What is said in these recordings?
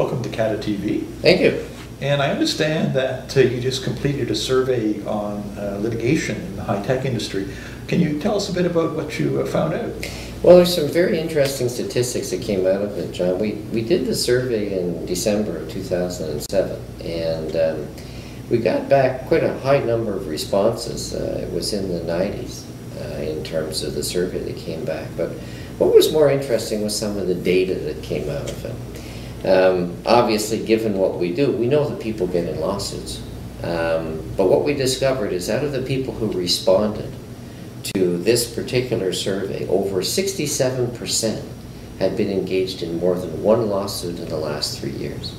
welcome to CATA TV. Thank you. And I understand that you just completed a survey on litigation in the high-tech industry. Can you tell us a bit about what you found out? Well, there's some very interesting statistics that came out of it, John. We did the survey in December of 2007, and we got back quite a high number of responses. It was in the 90s in terms of the survey that came back. But what was more interesting was some of the data that came out of it. Obviously, given what we do, we know that people get in lawsuits. But what we discovered is out of the people who responded to this particular survey, over 67% had been engaged in more than one lawsuit in the last 3 years.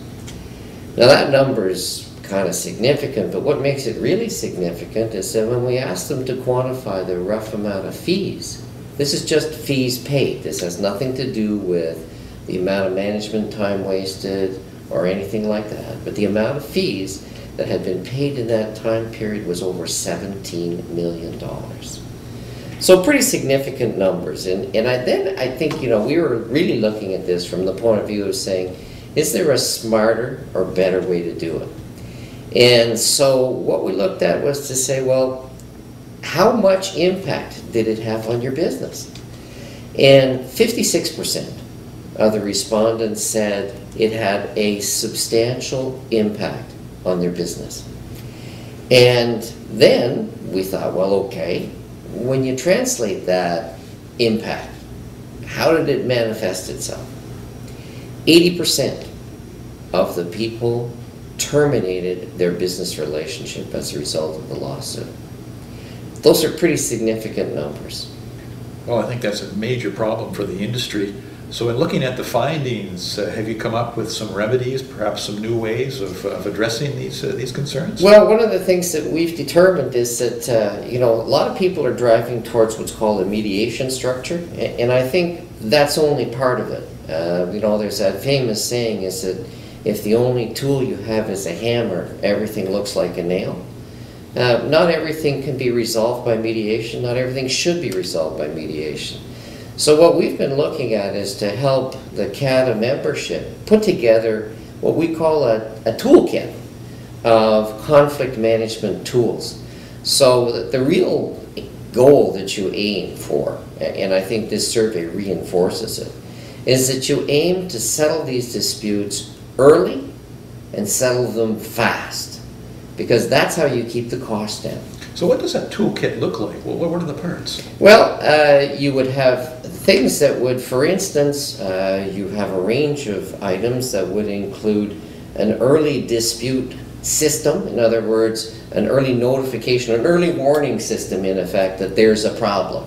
Now that number is kind of significant, but what makes it really significant is that when we asked them to quantify the rough amount of fees, this is just fees paid. This has nothing to do with the amount of management time wasted or anything like that, but the amount of fees that had been paid in that time period was over $17 million. So pretty significant numbers, and I think, you know, we were really looking at this from the point of view of saying, is there a smarter or better way to do it? And so what we looked at was to say, well, how much impact did it have on your business? And 56% of the respondents said it had a substantial impact on their business. And then we thought, well, okay, when you translate that impact, how did it manifest itself? 80% of the people terminated their business relationship as a result of the lawsuit. Those are pretty significant numbers. Well, I think that's a major problem for the industry. So in looking at the findings, have you come up with some remedies, perhaps some new ways of addressing these concerns? Well, one of the things that we've determined is that, you know, a lot of people are driving towards what's called a mediation structure, and I think that's only part of it. You know, there's that famous saying is that if the only tool you have is a hammer, everything looks like a nail. Not everything can be resolved by mediation. Not everything should be resolved by mediation. So what we've been looking at is to help the CATA membership put together what we call a toolkit of conflict management tools. So the real goal that you aim for, and I think this survey reinforces it, is that you aim to settle these disputes early and settle them fast, because that's how you keep the cost down. So what does that toolkit look like? Well, what are the parts? Well, you would have things that would, for instance, you have a range of items that would include an early dispute system. In other words, an early notification, an early warning system, in effect, that there's a problem.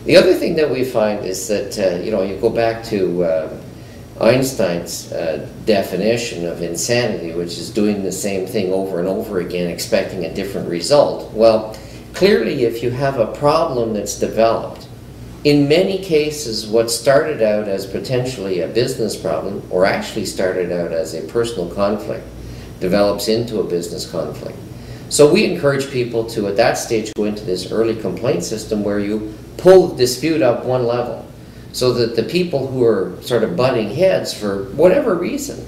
The other thing that we find is that, you know, you go back to Einstein's definition of insanity, which is doing the same thing over and over again, expecting a different result. Well, clearly, if you have a problem that's developed, in many cases, what started out as potentially a business problem, or actually started out as a personal conflict, develops into a business conflict. So we encourage people to, at that stage, go into this early complaint system where you pull the dispute up one level, so that the people who are sort of butting heads for whatever reason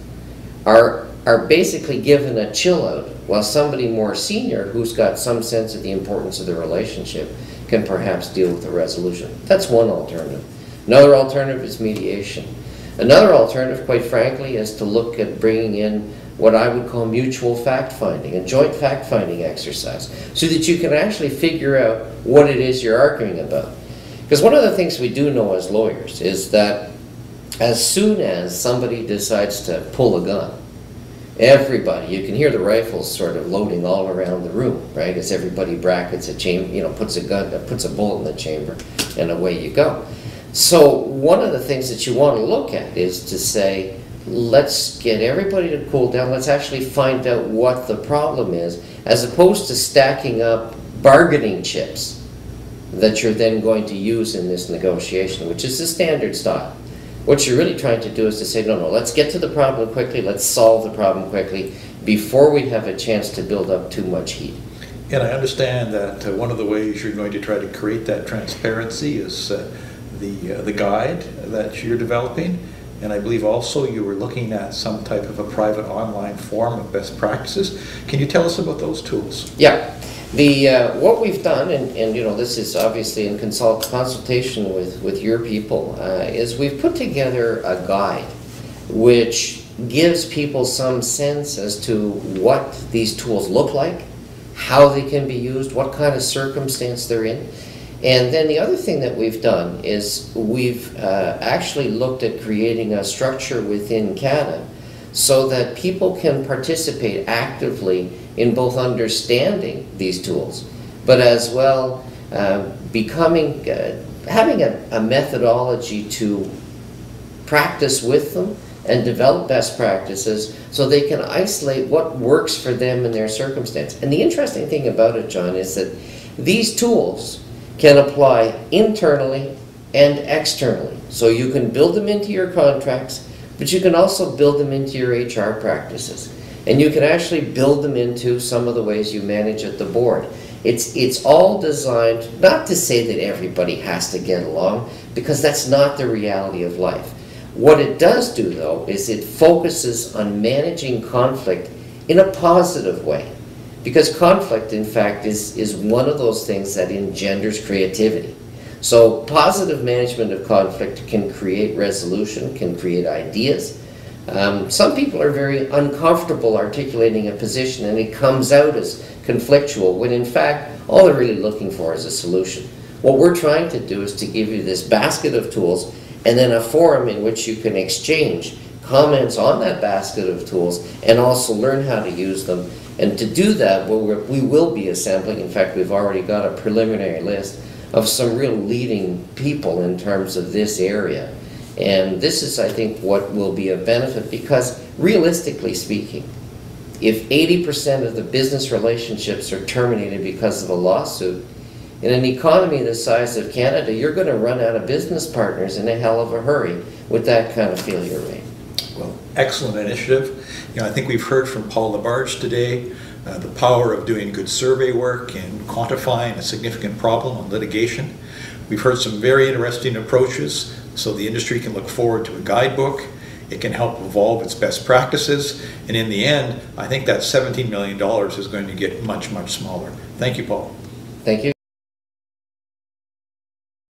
are basically given a chill out, while somebody more senior who's got some sense of the importance of the relationship can perhaps deal with the resolution. That's one alternative. Another alternative is mediation. Another alternative, quite frankly, is to look at bringing in what I would call mutual fact-finding, a joint fact-finding exercise, so that you can actually figure out what it is you're arguing about. Because one of the things we do know as lawyers is that as soon as somebody decides to pull a gun, everybody, you can hear the rifles sort of loading all around the room, right? As everybody brackets a chamber, you know, puts a bullet in the chamber, and away you go. So one of the things that you want to look at is to say, let's get everybody to cool down. Let's actually find out what the problem is, as opposed to stacking up bargaining chips that you're then going to use in this negotiation, which is the standard style. What you're really trying to do is to say, no, let's get to the problem quickly, let's solve the problem quickly before we have a chance to build up too much heat. And I understand that one of the ways you're going to try to create that transparency is the guide that you're developing. and I believe also you were looking at some type of a private online forum of best practices. Can you tell us about those tools? Yeah. What we've done, and you know, this is obviously in consultation with your people, is we've put together a guide which gives people some sense as to what these tools look like, how they can be used, what kind of circumstance they're in. And then the other thing that we've done is we've actually looked at creating a structure within CANA so that people can participate actively in both understanding these tools, but as well having a methodology to practice with them and develop best practices so they can isolate what works for them in their circumstance. And the interesting thing about it, John, is that these tools can apply internally and externally. So you can build them into your contracts, but you can also build them into your HR practices. And you can actually build them into some of the ways you manage at the board. It's all designed not to say that everybody has to get along, because that's not the reality of life. What it does do, though, is it focuses on managing conflict in a positive way. Because conflict, in fact, is one of those things that engenders creativity. So positive management of conflict can create resolution, can create ideas. Some people are very uncomfortable articulating a position, and it comes out as conflictual, when in fact, all they're really looking for is a solution. What we're trying to do is to give you this basket of tools and then a forum in which you can exchange comments on that basket of tools and also learn how to use them. And to do that, we will be assembling, in fact, we've already got a preliminary list of some real leading people in terms of this area. And this is, I think, what will be a benefit, because realistically speaking, if 80% of the business relationships are terminated because of a lawsuit, in an economy the size of Canada, you're going to run out of business partners in a hell of a hurry with that kind of failure rate. Well, excellent initiative. You know, I think we've heard from Paul Labarge today the power of doing good survey work and quantifying a significant problem on litigation. We've heard some very interesting approaches, so the industry can look forward to a guidebook. It can help evolve its best practices, and in the end, I think that $17 million is going to get much, much smaller. Thank you, Paul. Thank you.